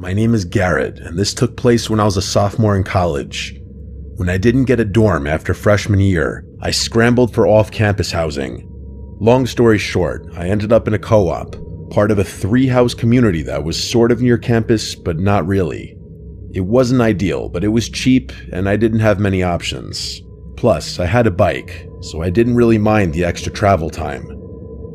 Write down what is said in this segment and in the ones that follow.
My name is Garrett, and this took place when I was a sophomore in college. When I didn't get a dorm after freshman year, I scrambled for off-campus housing. Long story short, I ended up in a co-op, part of a 3-house community that was sort of near campus, but not really. It wasn't ideal, but it was cheap, and I didn't have many options. Plus, I had a bike, so I didn't really mind the extra travel time.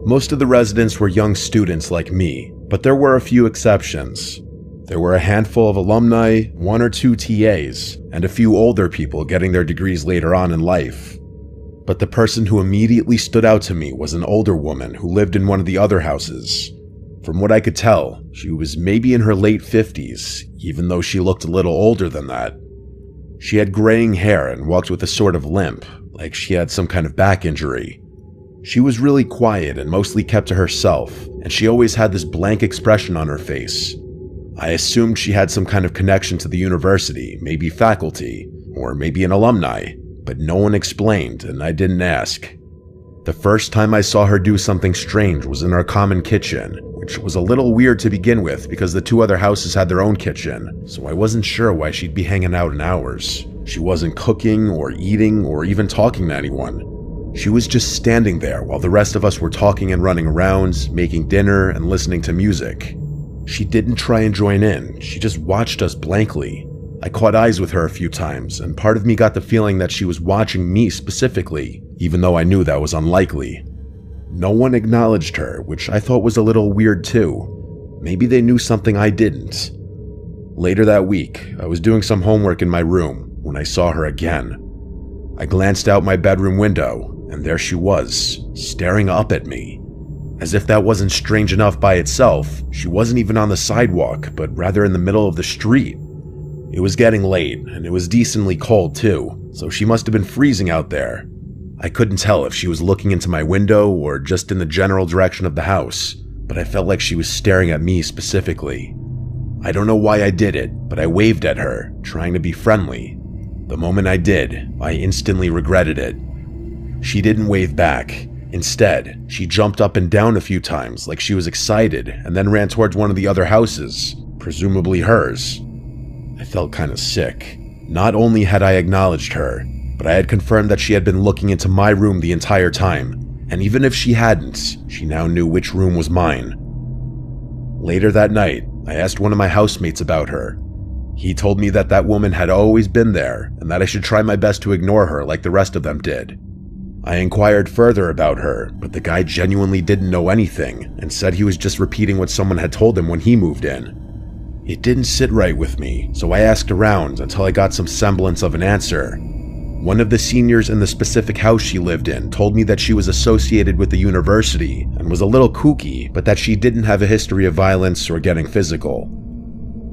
Most of the residents were young students like me, but there were a few exceptions. There were a handful of alumni, 1 or 2 TAs, and a few older people getting their degrees later on in life. But the person who immediately stood out to me was an older woman who lived in one of the other houses. From what I could tell, she was maybe in her late 50s, even though she looked a little older than that. She had graying hair and walked with a sort of limp, like she had some kind of back injury. She was really quiet and mostly kept to herself, and she always had this blank expression on her face. I assumed she had some kind of connection to the university, maybe faculty, or maybe an alumni, but no one explained, and I didn't ask. The first time I saw her do something strange was in our common kitchen, which was a little weird to begin with because the 2 other houses had their own kitchen, so I wasn't sure why she'd be hanging out in ours. She wasn't cooking or eating or even talking to anyone. She was just standing there while the rest of us were talking and running around, making dinner and listening to music. She didn't try and join in, she just watched us blankly. I caught eyes with her a few times, and part of me got the feeling that she was watching me specifically, even though I knew that was unlikely. No one acknowledged her, which I thought was a little weird too. Maybe they knew something I didn't. Later that week, I was doing some homework in my room when I saw her again. I glanced out my bedroom window, and there she was, staring up at me. As if that wasn't strange enough by itself, she wasn't even on the sidewalk, but rather in the middle of the street. It was getting late, and it was decently cold too, so she must have been freezing out there. I couldn't tell if she was looking into my window or just in the general direction of the house, but I felt like she was staring at me specifically. I don't know why I did it, but I waved at her, trying to be friendly. The moment I did, I instantly regretted it. She didn't wave back. Instead, she jumped up and down a few times like she was excited and then ran towards one of the other houses, presumably hers. I felt kind of sick. Not only had I acknowledged her, but I had confirmed that she had been looking into my room the entire time, and even if she hadn't, she now knew which room was mine. Later that night, I asked one of my housemates about her. He told me that that woman had always been there and that I should try my best to ignore her like the rest of them did. I inquired further about her, but the guy genuinely didn't know anything and said he was just repeating what someone had told him when he moved in. It didn't sit right with me, so I asked around until I got some semblance of an answer. One of the seniors in the specific house she lived in told me that she was associated with the university and was a little kooky, but that she didn't have a history of violence or getting physical.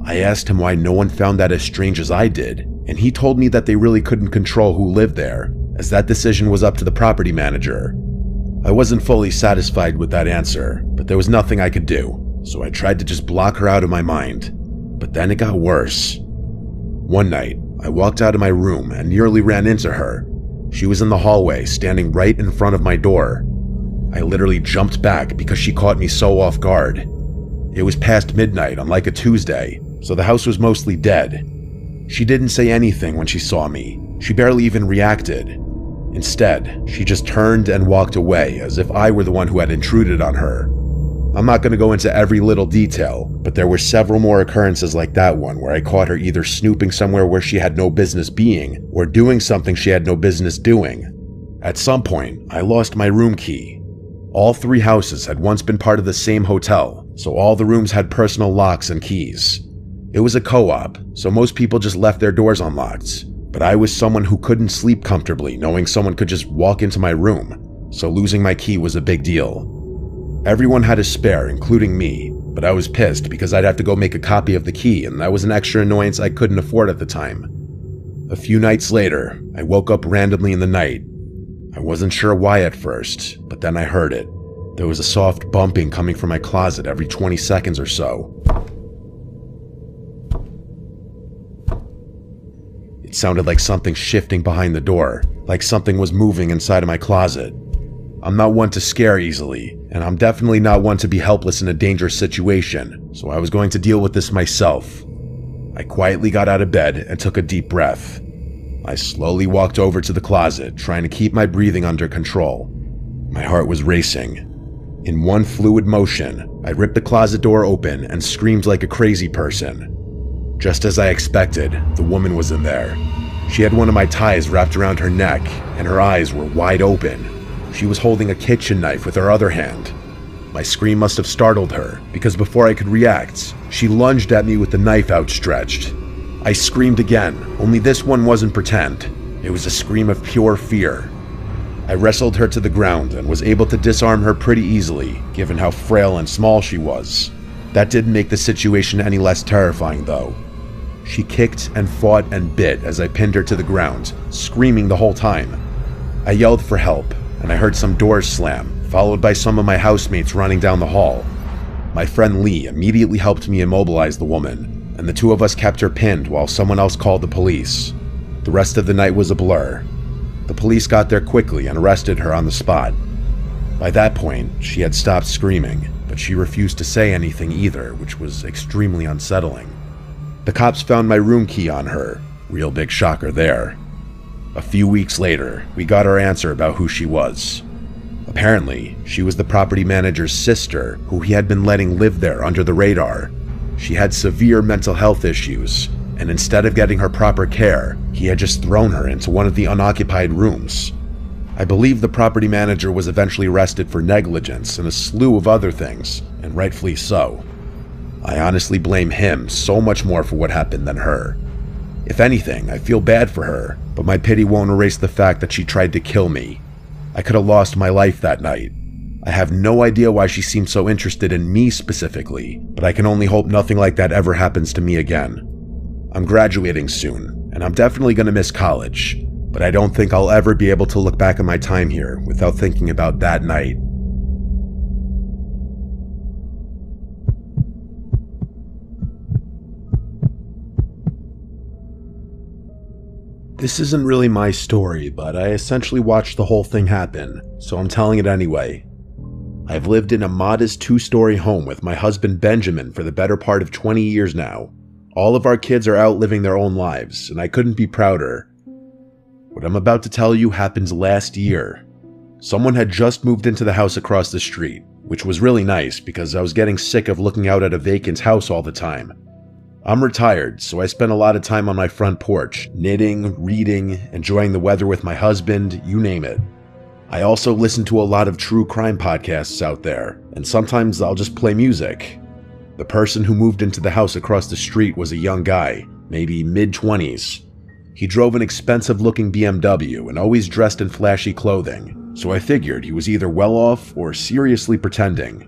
I asked him why no one found that as strange as I did, and he told me that they really couldn't control who lived there, as that decision was up to the property manager. I wasn't fully satisfied with that answer, but there was nothing I could do, so I tried to just block her out of my mind. But then it got worse. One night, I walked out of my room and nearly ran into her. She was in the hallway, standing right in front of my door. I literally jumped back because she caught me so off guard. It was past midnight on like a Tuesday, so the house was mostly dead. She didn't say anything when she saw me. She barely even reacted. Instead, she just turned and walked away as if I were the one who had intruded on her. I'm not going to go into every little detail, but there were several more occurrences like that one where I caught her either snooping somewhere where she had no business being or doing something she had no business doing. At some point, I lost my room key. All 3 houses had once been part of the same hotel, so all the rooms had personal locks and keys. It was a co-op, so most people just left their doors unlocked, but I was someone who couldn't sleep comfortably knowing someone could just walk into my room, so losing my key was a big deal. Everyone had a spare, including me, but I was pissed because I'd have to go make a copy of the key, and that was an extra annoyance I couldn't afford at the time. A few nights later, I woke up randomly in the night. I wasn't sure why at first, but then I heard it. There was a soft bumping coming from my closet every 20 seconds or so. It sounded like something shifting behind the door, like something was moving inside of my closet. I'm not one to scare easily, and I'm definitely not one to be helpless in a dangerous situation, so I was going to deal with this myself. I quietly got out of bed and took a deep breath. I slowly walked over to the closet, trying to keep my breathing under control. My heart was racing. In one fluid motion, I ripped the closet door open and screamed like a crazy person. Just as I expected, the woman was in there. She had one of my ties wrapped around her neck, and her eyes were wide open. She was holding a kitchen knife with her other hand. My scream must have startled her, because before I could react, she lunged at me with the knife outstretched. I screamed again, only this one wasn't pretend. It was a scream of pure fear. I wrestled her to the ground and was able to disarm her pretty easily, given how frail and small she was. That didn't make the situation any less terrifying, though. She kicked and fought and bit as I pinned her to the ground, screaming the whole time. I yelled for help, and I heard some doors slam, followed by some of my housemates running down the hall. My friend Lee immediately helped me immobilize the woman, and the two of us kept her pinned while someone else called the police. The rest of the night was a blur. The police got there quickly and arrested her on the spot. By that point, she had stopped screaming, but she refused to say anything either, which was extremely unsettling. The cops found my room key on her. Real big shocker there. A few weeks later, we got our answer about who she was. Apparently, she was the property manager's sister, who he had been letting live there under the radar. She had severe mental health issues, and instead of getting her proper care, he had just thrown her into one of the unoccupied rooms. I believe the property manager was eventually arrested for negligence and a slew of other things, and rightfully so. I honestly blame him so much more for what happened than her. If anything, I feel bad for her, but my pity won't erase the fact that she tried to kill me. I could have lost my life that night. I have no idea why she seemed so interested in me specifically, but I can only hope nothing like that ever happens to me again. I'm graduating soon, and I'm definitely going to miss college, but I don't think I'll ever be able to look back on my time here without thinking about that night. This isn't really my story, but I essentially watched the whole thing happen, so I'm telling it anyway. I've lived in a modest 2-story home with my husband Benjamin for the better part of 20 years now. All of our kids are out living their own lives, and I couldn't be prouder. What I'm about to tell you happened last year. Someone had just moved into the house across the street, which was really nice because I was getting sick of looking out at a vacant house all the time. I'm retired, so I spend a lot of time on my front porch, knitting, reading, enjoying the weather with my husband, you name it. I also listen to a lot of true crime podcasts out there, and sometimes I'll just play music. The person who moved into the house across the street was a young guy, maybe mid-20s. He drove an expensive-looking BMW and always dressed in flashy clothing, so I figured he was either well off or seriously pretending.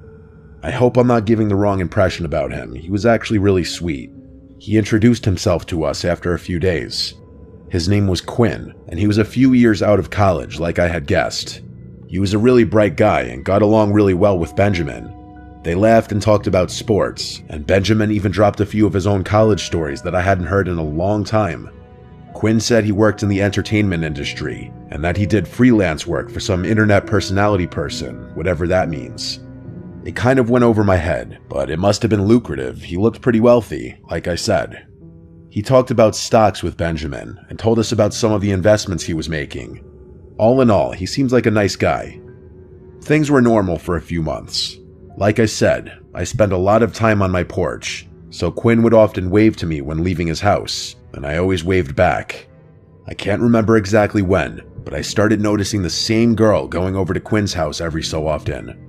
I hope I'm not giving the wrong impression about him. He was actually really sweet. He introduced himself to us after a few days. His name was Quinn, and he was a few years out of college, like I had guessed. He was a really bright guy and got along really well with Benjamin. They laughed and talked about sports, and Benjamin even dropped a few of his own college stories that I hadn't heard in a long time. Quinn said he worked in the entertainment industry, and that he did freelance work for some internet personality person, whatever that means. It kind of went over my head, but it must have been lucrative. He looked pretty wealthy, like I said. He talked about stocks with Benjamin and told us about some of the investments he was making. All in all, he seems like a nice guy. Things were normal for a few months. Like I said, I spent a lot of time on my porch, so Quinn would often wave to me when leaving his house, and I always waved back. I can't remember exactly when, but I started noticing the same girl going over to Quinn's house every so often.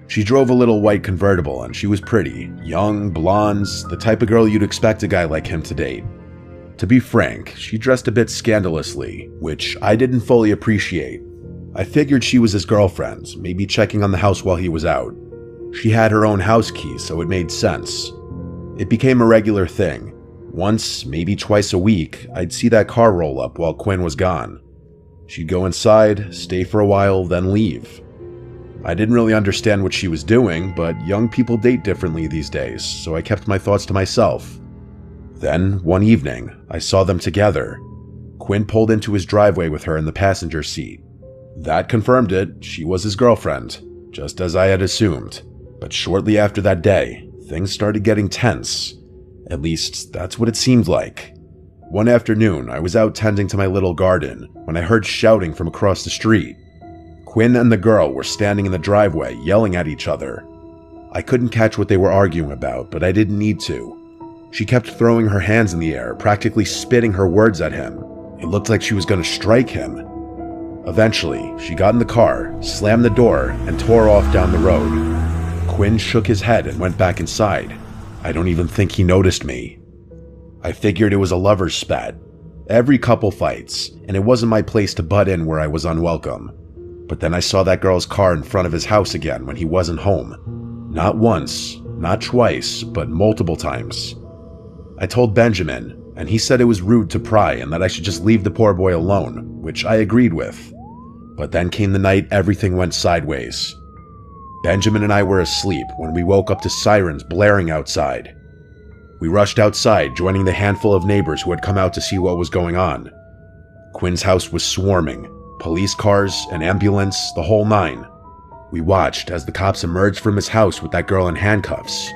She drove a little white convertible and she was pretty, young, blonde, the type of girl you'd expect a guy like him to date. To be frank, she dressed a bit scandalously, which I didn't fully appreciate. I figured she was his girlfriend, maybe checking on the house while he was out. She had her own house key, so it made sense. It became a regular thing. Once, maybe twice a week, I'd see that car roll up while Quinn was gone. She'd go inside, stay for a while, then leave. I didn't really understand what she was doing, but young people date differently these days, so I kept my thoughts to myself. Then, one evening, I saw them together. Quinn pulled into his driveway with her in the passenger seat. That confirmed it. She was his girlfriend, just as I had assumed. But shortly after that day, things started getting tense. At least, that's what it seemed like. One afternoon, I was out tending to my little garden when I heard shouting from across the street. Quinn and the girl were standing in the driveway yelling at each other. I couldn't catch what they were arguing about, but I didn't need to. She kept throwing her hands in the air, practically spitting her words at him. It looked like she was going to strike him. Eventually, she got in the car, slammed the door, and tore off down the road. Quinn shook his head and went back inside. I don't even think he noticed me. I figured it was a lover's spat. Every couple fights, and it wasn't my place to butt in where I was unwelcome. But then I saw that girl's car in front of his house again when he wasn't home. Not once, not twice, but multiple times. I told Benjamin, and he said it was rude to pry and that I should just leave the poor boy alone, which I agreed with. But then came the night everything went sideways. Benjamin and I were asleep when we woke up to sirens blaring outside. We rushed outside, joining the handful of neighbors who had come out to see what was going on. Quinn's house was swarming, police cars, an ambulance, the whole nine. We watched as the cops emerged from his house with that girl in handcuffs.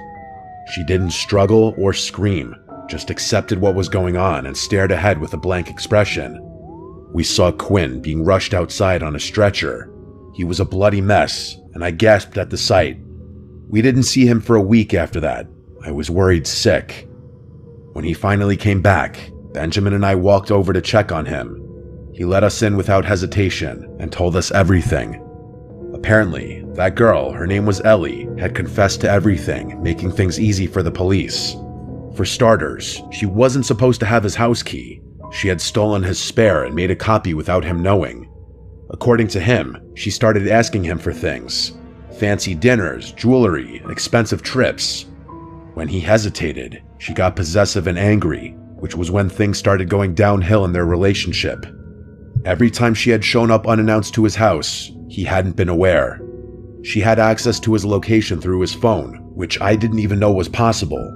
She didn't struggle or scream, just accepted what was going on and stared ahead with a blank expression. We saw Quinn being rushed outside on a stretcher. He was a bloody mess, and I gasped at the sight. We didn't see him for a week after that. I was worried sick. When he finally came back, Benjamin and I walked over to check on him. He let us in without hesitation and told us everything. Apparently, that girl, her name was Ellie, had confessed to everything, making things easy for the police. For starters, she wasn't supposed to have his house key. She had stolen his spare and made a copy without him knowing. According to him, she started asking him for things. Fancy dinners, jewelry, expensive trips. When he hesitated, she got possessive and angry, which was when things started going downhill in their relationship. Every time she had shown up unannounced to his house, he hadn't been aware. She had access to his location through his phone, which I didn't even know was possible.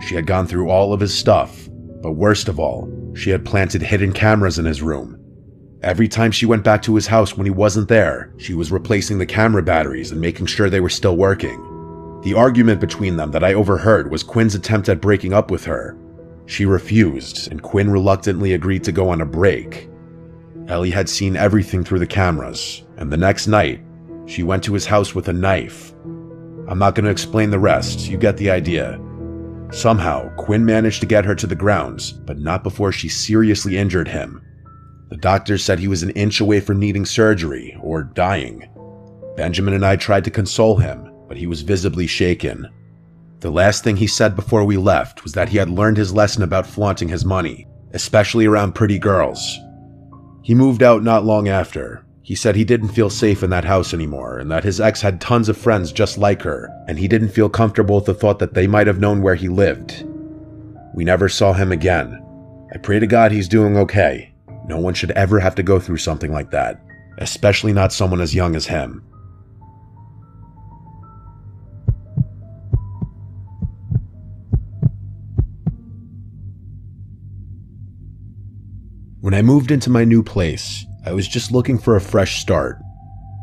She had gone through all of his stuff, but worst of all, she had planted hidden cameras in his room. Every time she went back to his house when he wasn't there, she was replacing the camera batteries and making sure they were still working. The argument between them that I overheard was Quinn's attempt at breaking up with her. She refused, and Quinn reluctantly agreed to go on a break. Ellie had seen everything through the cameras, and the next night, she went to his house with a knife. I'm not going to explain the rest, you get the idea. Somehow, Quinn managed to get her to the grounds, but not before she seriously injured him. The doctors said he was an inch away from needing surgery, or dying. Benjamin and I tried to console him, but he was visibly shaken. The last thing he said before we left was that he had learned his lesson about flaunting his money, especially around pretty girls. He moved out not long after. He said he didn't feel safe in that house anymore, and that his ex had tons of friends just like her, and he didn't feel comfortable with the thought that they might have known where he lived. We never saw him again. I pray to God he's doing okay. No one should ever have to go through something like that, especially not someone as young as him. When I moved into my new place, I was just looking for a fresh start.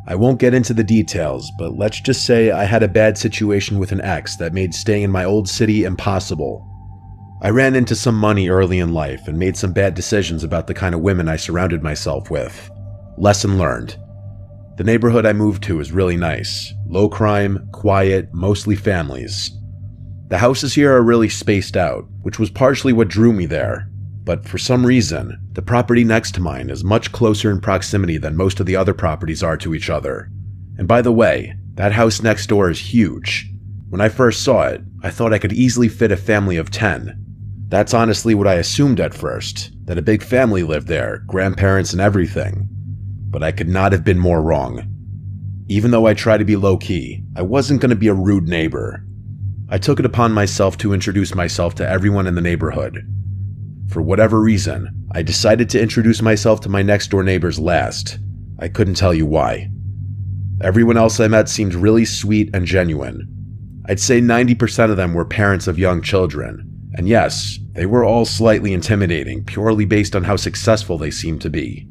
I won't get into the details, but let's just say I had a bad situation with an ex that made staying in my old city impossible. I ran into some money early in life and made some bad decisions about the kind of women I surrounded myself with. Lesson learned. The neighborhood I moved to is really nice. Low crime, quiet, mostly families. The houses here are really spaced out, which was partially what drew me there. But for some reason, the property next to mine is much closer in proximity than most of the other properties are to each other. And by the way, that house next door is huge. When I first saw it, I thought I could easily fit a family of 10. That's honestly what I assumed at first, that a big family lived there, grandparents and everything. But I could not have been more wrong. Even though I tried to be low-key, I wasn't going to be a rude neighbor. I took it upon myself to introduce myself to everyone in the neighborhood. For whatever reason, I decided to introduce myself to my next-door neighbors last. I couldn't tell you why. Everyone else I met seemed really sweet and genuine. I'd say 90% of them were parents of young children. And yes, they were all slightly intimidating, purely based on how successful they seemed to be.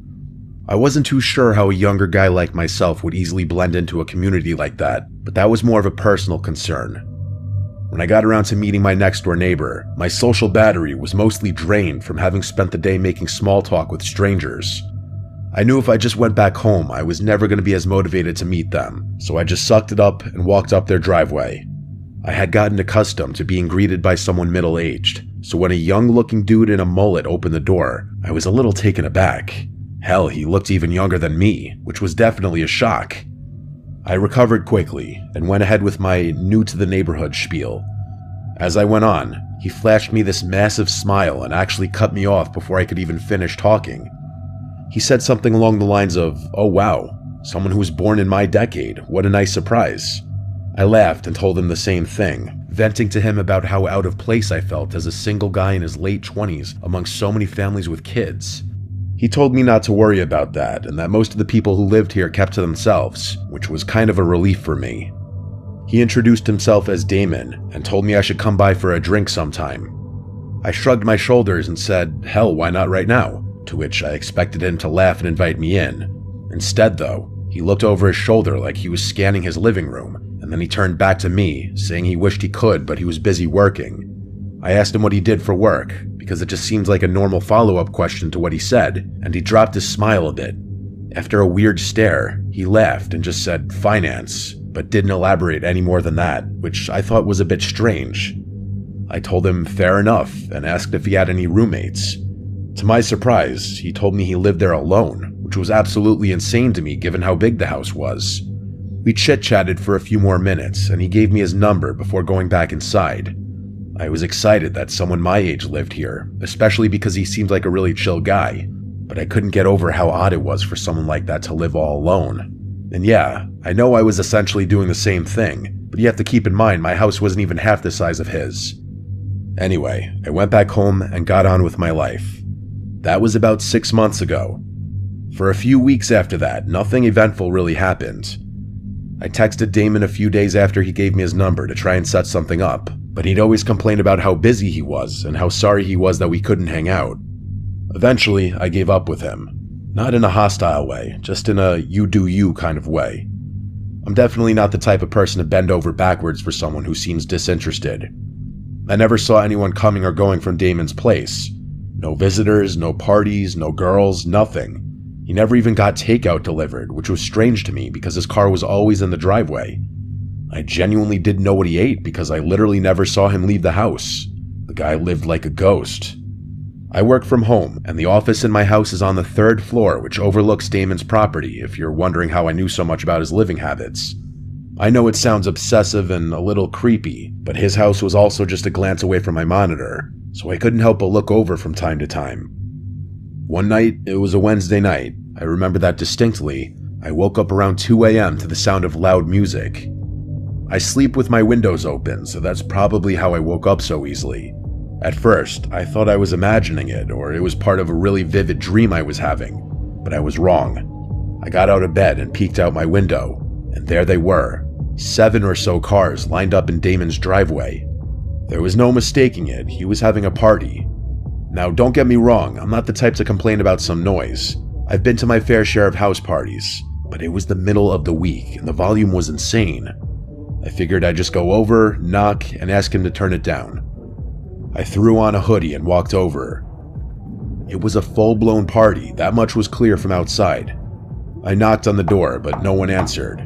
I wasn't too sure how a younger guy like myself would easily blend into a community like that, but that was more of a personal concern. When I got around to meeting my next-door neighbor, my social battery was mostly drained from having spent the day making small talk with strangers. I knew if I just went back home, I was never going to be as motivated to meet them, so I just sucked it up and walked up their driveway. I had gotten accustomed to being greeted by someone middle-aged, so when a young-looking dude in a mullet opened the door, I was a little taken aback. Hell, he looked even younger than me, which was definitely a shock. I recovered quickly and went ahead with my new-to-the-neighborhood spiel. As I went on, he flashed me this massive smile and actually cut me off before I could even finish talking. He said something along the lines of, "Oh wow, someone who was born in my decade, what a nice surprise." I laughed and told him the same thing, venting to him about how out of place I felt as a single guy in his late 20s among so many families with kids. He told me not to worry about that, and that most of the people who lived here kept to themselves, which was kind of a relief for me. He introduced himself as Damon, and told me I should come by for a drink sometime. I shrugged my shoulders and said, hell, why not right now? To which I expected him to laugh and invite me in. Instead, though, he looked over his shoulder like he was scanning his living room, and then he turned back to me, saying he wished he could, but he was busy working. I asked him what he did for work, because it just seemed like a normal follow-up question to what he said, and he dropped his smile a bit. After a weird stare, he laughed and just said, finance, but didn't elaborate any more than that, which I thought was a bit strange. I told him fair enough, and asked if he had any roommates. To my surprise, he told me he lived there alone, which was absolutely insane to me given how big the house was. We chit-chatted for a few more minutes, and he gave me his number before going back inside. I was excited that someone my age lived here, especially because he seemed like a really chill guy, but I couldn't get over how odd it was for someone like that to live all alone. And yeah, I know I was essentially doing the same thing, but you have to keep in mind my house wasn't even half the size of his. Anyway, I went back home and got on with my life. That was about 6 months ago. For a few weeks after that, nothing eventful really happened. I texted Damon a few days after he gave me his number to try and set something up, but he'd always complain about how busy he was and how sorry he was that we couldn't hang out. Eventually, I gave up with him. Not in a hostile way, just in a you do you kind of way. I'm definitely not the type of person to bend over backwards for someone who seems disinterested. I never saw anyone coming or going from Damon's place. No visitors, no parties, no girls, nothing. He never even got takeout delivered, which was strange to me because his car was always in the driveway. I genuinely didn't know what he ate because I literally never saw him leave the house. The guy lived like a ghost. I work from home, and the office in my house is on the 3rd floor, which overlooks Damon's property, if you're wondering how I knew so much about his living habits. I know it sounds obsessive and a little creepy, but his house was also just a glance away from my monitor, so I couldn't help but look over from time to time. One night, it was a Wednesday night, I remember that distinctly. I woke up around 2 a.m. to the sound of loud music. I sleep with my windows open, so that's probably how I woke up so easily. At first, I thought I was imagining it, or it was part of a really vivid dream I was having, but I was wrong. I got out of bed and peeked out my window, and there they were, 7 or so cars lined up in Damon's driveway. There was no mistaking it, he was having a party. Now, don't get me wrong, I'm not the type to complain about some noise. I've been to my fair share of house parties, but it was the middle of the week, and the volume was insane. I figured I'd just go over, knock, and ask him to turn it down. I threw on a hoodie and walked over. It was a full-blown party, that much was clear from outside. I knocked on the door, but no one answered.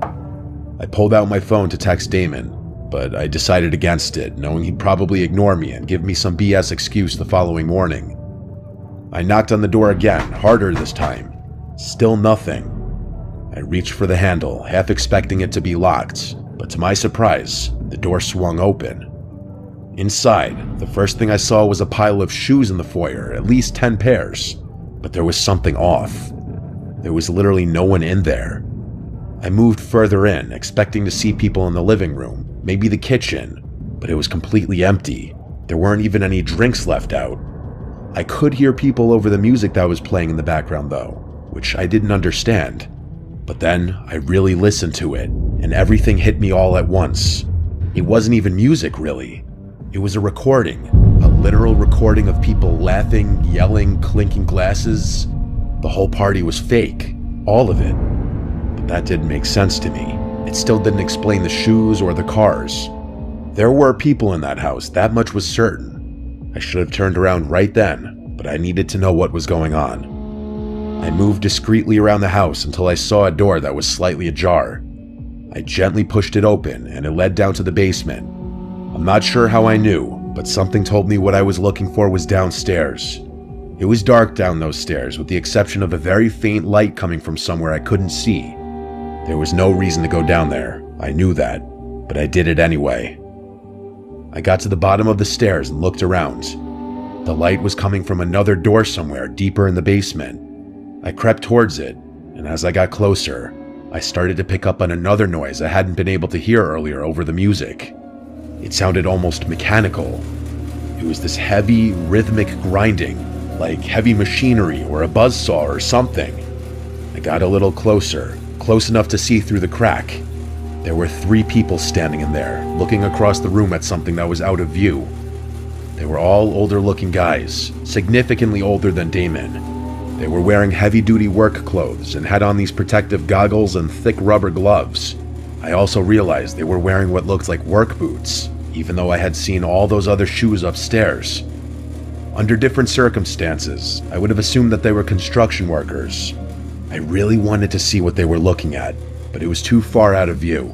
I pulled out my phone to text Damon, but I decided against it, knowing he'd probably ignore me and give me some BS excuse the following morning. I knocked on the door again, harder this time. Still nothing. I reached for the handle, half expecting it to be locked, but to my surprise, the door swung open. Inside, the first thing I saw was a pile of shoes in the foyer, at least 10 pairs, but there was something off. There was literally no one in there. I moved further in, expecting to see people in the living room, maybe the kitchen, but it was completely empty. There weren't even any drinks left out. I could hear people over the music that was playing in the background though, which I didn't understand. But then I really listened to it, and everything hit me all at once. It wasn't even music, really. It was a recording, a literal recording of people laughing, yelling, clinking glasses. The whole party was fake, all of it. But that didn't make sense to me. It still didn't explain the shoes or the cars. There were people in that house, that much was certain. I should have turned around right then, but I needed to know what was going on. I moved discreetly around the house until I saw a door that was slightly ajar. I gently pushed it open and it led down to the basement. I'm not sure how I knew, but something told me what I was looking for was downstairs. It was dark down those stairs, with the exception of a very faint light coming from somewhere I couldn't see. There was no reason to go down there, I knew that, but I did it anyway. I got to the bottom of the stairs and looked around. The light was coming from another door somewhere deeper in the basement. I crept towards it, and as I got closer, I started to pick up on another noise I hadn't been able to hear earlier over the music. It sounded almost mechanical. It was this heavy, rhythmic grinding, like heavy machinery or a buzzsaw or something. I got a little closer, close enough to see through the crack. There were 3 people standing in there, looking across the room at something that was out of view. They were all older-looking guys, significantly older than Damon. They were wearing heavy-duty work clothes and had on these protective goggles and thick rubber gloves. I also realized they were wearing what looked like work boots, even though I had seen all those other shoes upstairs. Under different circumstances, I would have assumed that they were construction workers. I really wanted to see what they were looking at, but it was too far out of view.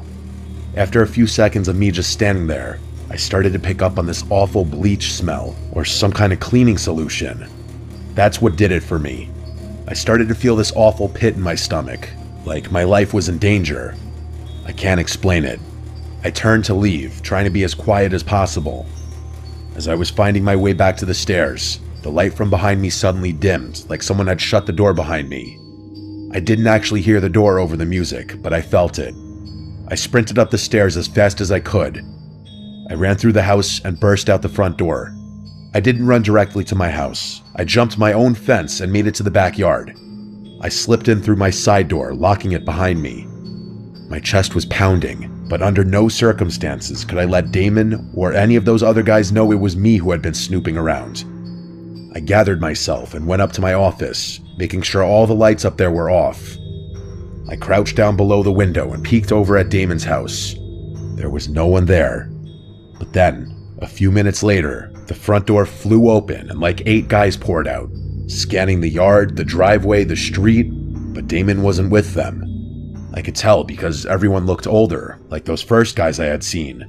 After a few seconds of me just standing there, I started to pick up on this awful bleach smell, or some kind of cleaning solution. That's what did it for me. I started to feel this awful pit in my stomach, like my life was in danger. I can't explain it. I turned to leave, trying to be as quiet as possible. As I was finding my way back to the stairs, the light from behind me suddenly dimmed, like someone had shut the door behind me. I didn't actually hear the door over the music, but I felt it. I sprinted up the stairs as fast as I could. I ran through the house and burst out the front door. I didn't run directly to my house. I jumped my own fence and made it to the backyard. I slipped in through my side door, locking it behind me. My chest was pounding, but under no circumstances could I let Damon or any of those other guys know it was me who had been snooping around. I gathered myself and went up to my office, making sure all the lights up there were off. I crouched down below the window and peeked over at Damon's house. There was no one there. But then, a few minutes later, the front door flew open and like 8 guys poured out, scanning the yard, the driveway, the street, but Damon wasn't with them. I could tell because everyone looked older, like those first guys I had seen.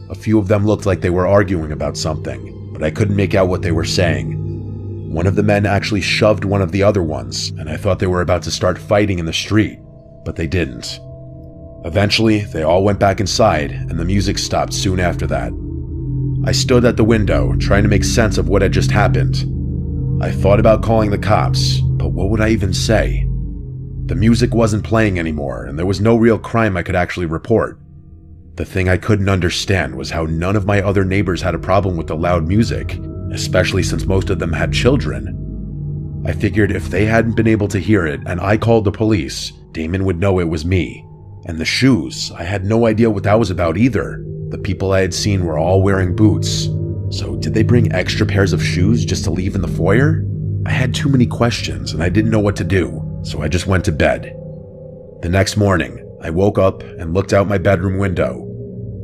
A few of them looked like they were arguing about something, but I couldn't make out what they were saying. One of the men actually shoved one of the other ones, and I thought they were about to start fighting in the street, but they didn't. Eventually, they all went back inside, and the music stopped soon after that. I stood at the window, trying to make sense of what had just happened. I thought about calling the cops, but what would I even say? The music wasn't playing anymore, and there was no real crime I could actually report. The thing I couldn't understand was how none of my other neighbors had a problem with the loud music, especially since most of them had children. I figured if they hadn't been able to hear it and I called the police, Damon would know it was me. And the shoes, I had no idea what that was about either. The people I had seen were all wearing boots. So did they bring extra pairs of shoes just to leave in the foyer? I had too many questions and I didn't know what to do, so I just went to bed. The next morning, I woke up and looked out my bedroom window.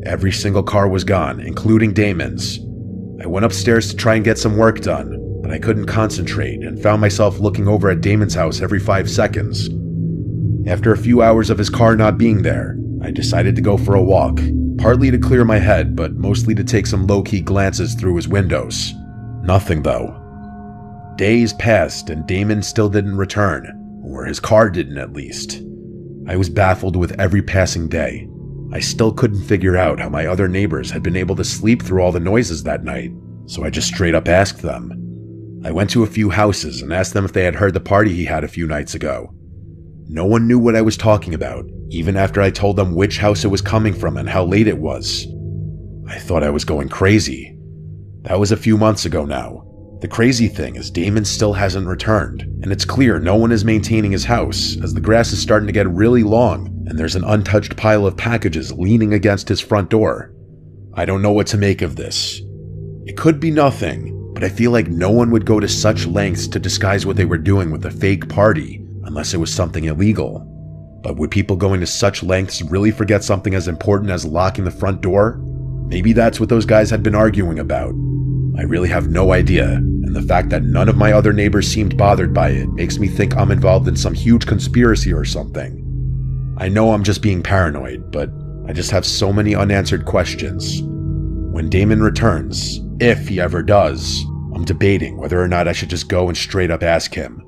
Every single car was gone, including Damon's. I went upstairs to try and get some work done, but I couldn't concentrate and found myself looking over at Damon's house every 5 seconds. After a few hours of his car not being there, I decided to go for a walk, partly to clear my head, but mostly to take some low-key glances through his windows. Nothing, though. Days passed and Damon still didn't return, or his car didn't at least. I was baffled with every passing day. I still couldn't figure out how my other neighbors had been able to sleep through all the noises that night, so I just straight up asked them. I went to a few houses and asked them if they had heard the party he had a few nights ago. No one knew what I was talking about, even after I told them which house it was coming from and how late it was. I thought I was going crazy. That was a few months ago now. The crazy thing is Damon still hasn't returned, and it's clear no one is maintaining his house, as the grass is starting to get really long, and there's an untouched pile of packages leaning against his front door. I don't know what to make of this. It could be nothing, but I feel like no one would go to such lengths to disguise what they were doing with a fake party, unless it was something illegal. But would people going to such lengths really forget something as important as locking the front door? Maybe that's what those guys had been arguing about. I really have no idea, and the fact that none of my other neighbors seemed bothered by it makes me think I'm involved in some huge conspiracy or something. I know I'm just being paranoid, but I just have so many unanswered questions. When Damon returns, if he ever does, I'm debating whether or not I should just go and straight up ask him,